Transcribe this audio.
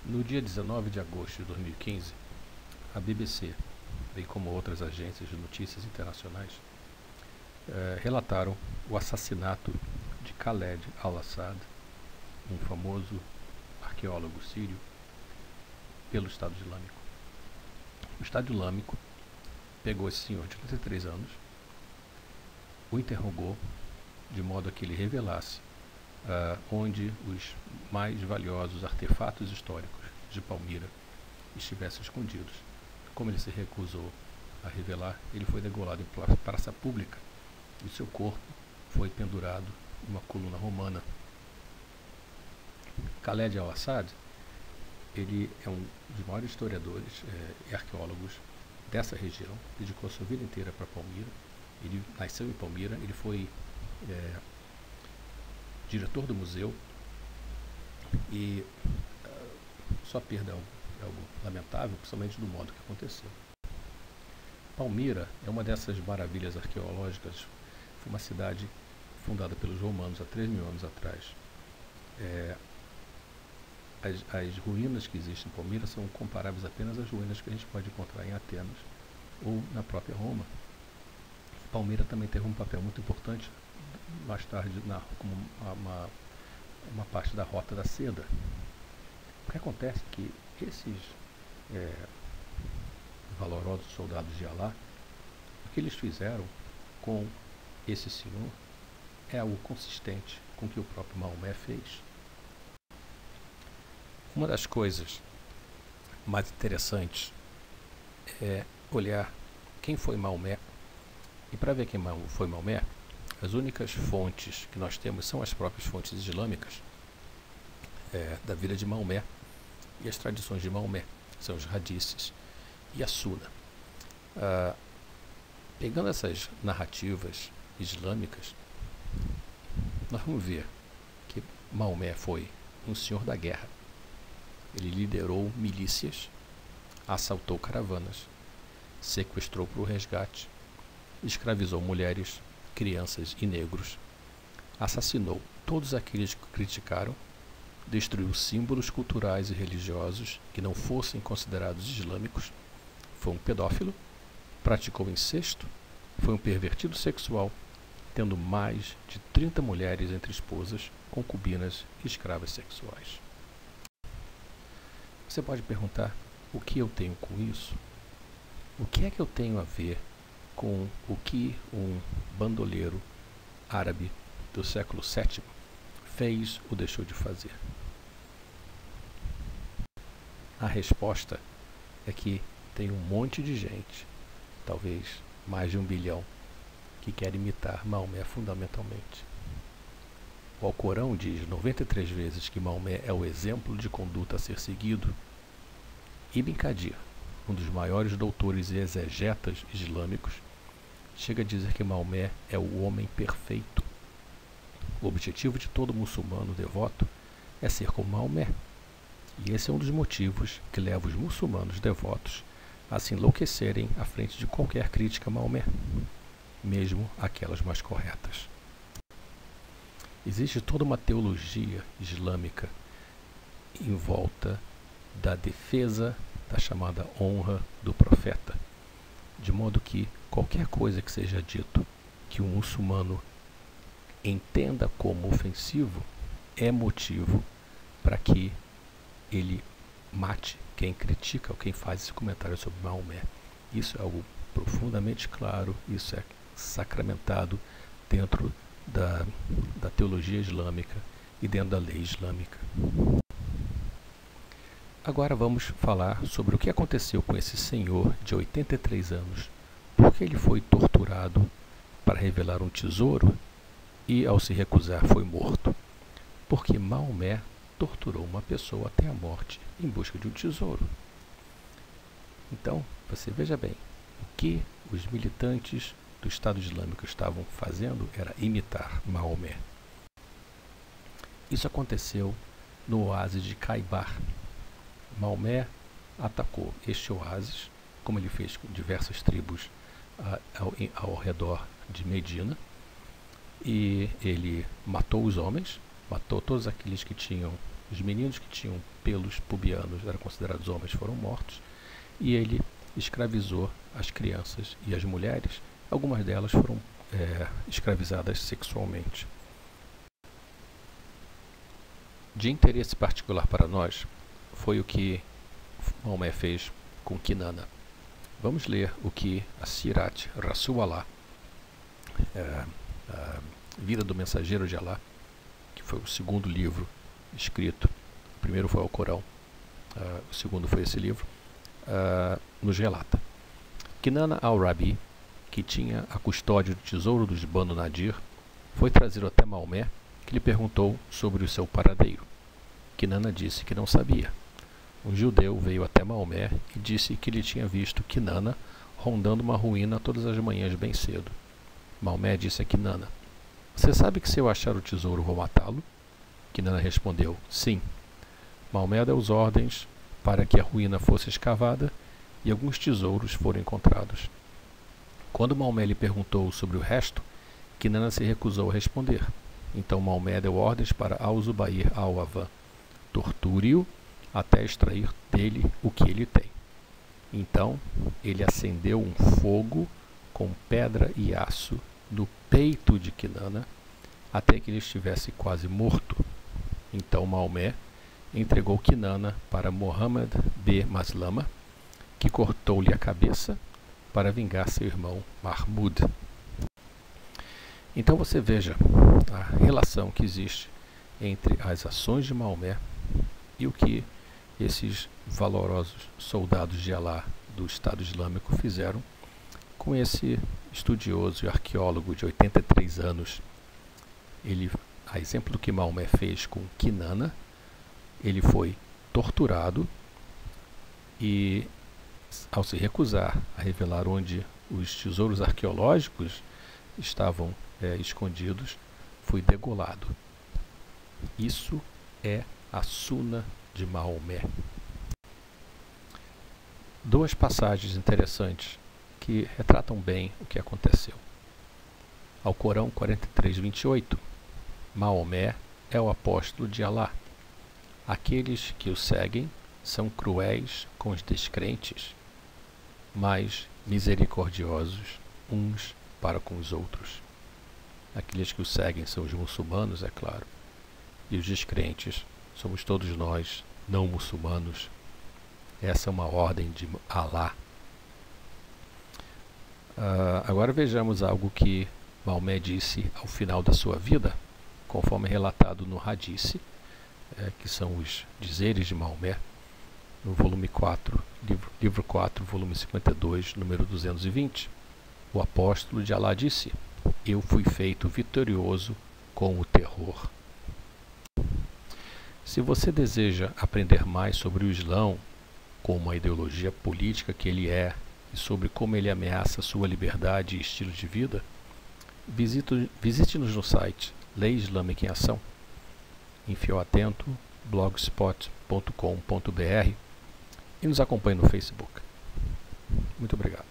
No dia 19 de agosto de 2015, a BBC, bem como outras agências de notícias internacionais, relataram o assassinato de Khaled al-Assad, um famoso arqueólogo sírio, pelo Estado Islâmico. O Estado Islâmico pegou esse senhor de 33 anos, o interrogou de modo a que ele revelasse onde os mais valiosos artefatos históricos de Palmira estivessem escondidos. Como ele se recusou a revelar, ele foi degolado em praça pública e seu corpo foi pendurado em uma coluna romana. Khaled al-Assad, ele é um dos maiores historiadores e arqueólogos dessa região, dedicou a sua vida inteira para Palmira. Ele nasceu em Palmira, ele foi diretor do museu e sua perda é algo lamentável, principalmente do modo que aconteceu. Palmira é uma dessas maravilhas arqueológicas, foi uma cidade fundada pelos romanos há 3.000 anos atrás. As ruínas que existem em Palmira são comparáveis apenas às ruínas que a gente pode encontrar em Atenas ou na própria Roma. Palmira também teve um papel muito importante mais tarde como uma parte da Rota da Seda. O que acontece é que esses valorosos soldados de Alá, o que eles fizeram com esse senhor é algo consistente com o que o próprio Maomé fez. Uma das coisas mais interessantes é olhar quem foi Maomé. E para ver quem foi Maomé, as únicas fontes que nós temos são as próprias fontes islâmicas da vida de Maomé e as tradições de Maomé, são os hadices e a Suna. Pegando essas narrativas islâmicas, nós vamos ver que Maomé foi um senhor da guerra. Ele liderou milícias, assaltou caravanas, sequestrou para o resgate, escravizou mulheres, crianças e negros, assassinou todos aqueles que criticaram, destruiu símbolos culturais e religiosos que não fossem considerados islâmicos, foi um pedófilo, praticou incesto, foi um pervertido sexual, tendo mais de 30 mulheres entre esposas, concubinas e escravas sexuais. Você pode perguntar, o que eu tenho com isso? O que é que eu tenho a ver com o que um bandoleiro árabe do século VII fez ou deixou de fazer? A resposta é que tem um monte de gente, talvez mais de 1 bilhão, que quer imitar Maomé fundamentalmente. O Alcorão diz 93 vezes que Maomé é o exemplo de conduta a ser seguido. Ibn Kathir, um dos maiores doutores e exegetas islâmicos, chega a dizer que Maomé é o homem perfeito. O objetivo de todo muçulmano devoto é ser como Maomé. E esse é um dos motivos que leva os muçulmanos devotos a se enlouquecerem à frente de qualquer crítica a Maomé, mesmo aquelas mais corretas. Existe toda uma teologia islâmica em volta da defesa da chamada honra do profeta, de modo que qualquer coisa que seja dito que um muçulmano entenda como ofensivo é motivo para que ele mate quem critica ou quem faz esse comentário sobre Maomé. Isso é algo profundamente claro, isso é sacramentado dentro da teologia islâmica e dentro da lei islâmica. Agora vamos falar sobre o que aconteceu com esse senhor de 83 anos, porque ele foi torturado para revelar um tesouro e, ao se recusar, foi morto. Porque Maomé torturou uma pessoa até a morte em busca de um tesouro. Então, você veja bem, o que os militantes do Estado Islâmico estavam fazendo era imitar Maomé. Isso aconteceu no oásis de Khaybar. Maomé atacou este oásis, como ele fez com diversas tribos ao redor de Medina, e ele matou os homens, matou todos aqueles que tinham Os meninos que tinham pelos pubianos eram considerados homens, foram mortos, e ele escravizou as crianças e as mulheres. Algumas delas foram escravizadas sexualmente. De interesse particular para nós foi o que Maomé fez com Kinana. Vamos ler o que a Sirat Rasul Allah, a Vida do Mensageiro de Allah, que foi o segundo livro escrito, o primeiro foi o Corão, o segundo foi esse livro, nos relata. Kinana al-Rabi, que tinha a custódia do tesouro dos Banu Nadir, foi trazido até Maomé, que lhe perguntou sobre o seu paradeiro. Kinana disse que não sabia. Um judeu veio até Maomé e disse que lhe tinha visto Kinana rondando uma ruína todas as manhãs bem cedo. Maomé disse a Kinana: "Você sabe que se eu achar o tesouro vou matá-lo?" Kinana respondeu: "Sim." Maomé deu ordens para que a ruína fosse escavada e alguns tesouros foram encontrados. Quando Maomé lhe perguntou sobre o resto, Kinana se recusou a responder. Então Maomé deu ordens para Al-Zubair al-Awwam: "Torture-o até extrair dele o que ele tem." Então ele acendeu um fogo com pedra e aço no peito de Kinana até que ele estivesse quase morto. Então Maomé entregou Kinana para Muhammad b Maslama, que cortou-lhe a cabeça para vingar seu irmão Mahmud. Então você veja a relação que existe entre as ações de Maomé e o que esses valorosos soldados de Alá do Estado Islâmico fizeram com esse estudioso e arqueólogo de 83 anos. Ele, a exemplo do que Maomé fez com Kinana, ele foi torturado e, ao se recusar a revelar onde os tesouros arqueológicos estavam escondidos, foi degolado. Isso é a Suna de Maomé. Duas passagens interessantes que retratam bem o que aconteceu. Alcorão 43:28. Maomé é o apóstolo de Alá. Aqueles que o seguem são cruéis com os descrentes, mas misericordiosos uns para com os outros. Aqueles que o seguem são os muçulmanos, é claro, e os descrentes somos todos nós, não muçulmanos. Essa é uma ordem de Alá. Agora vejamos algo que Maomé disse ao final da sua vida, conforme relatado no Hadith, que são os dizeres de Maomé, no volume 4, livro 4, volume 52, número 220. O apóstolo de Alá disse: "Eu fui feito vitorioso com o terror." Se você deseja aprender mais sobre o Islão, como a ideologia política que ele é, e sobre como ele ameaça sua liberdade e estilo de vida, visite-nos no site Lei Islâmica em Ação, em Fio Atento, blogspot.com.br, e nos acompanhe no Facebook. Muito obrigado.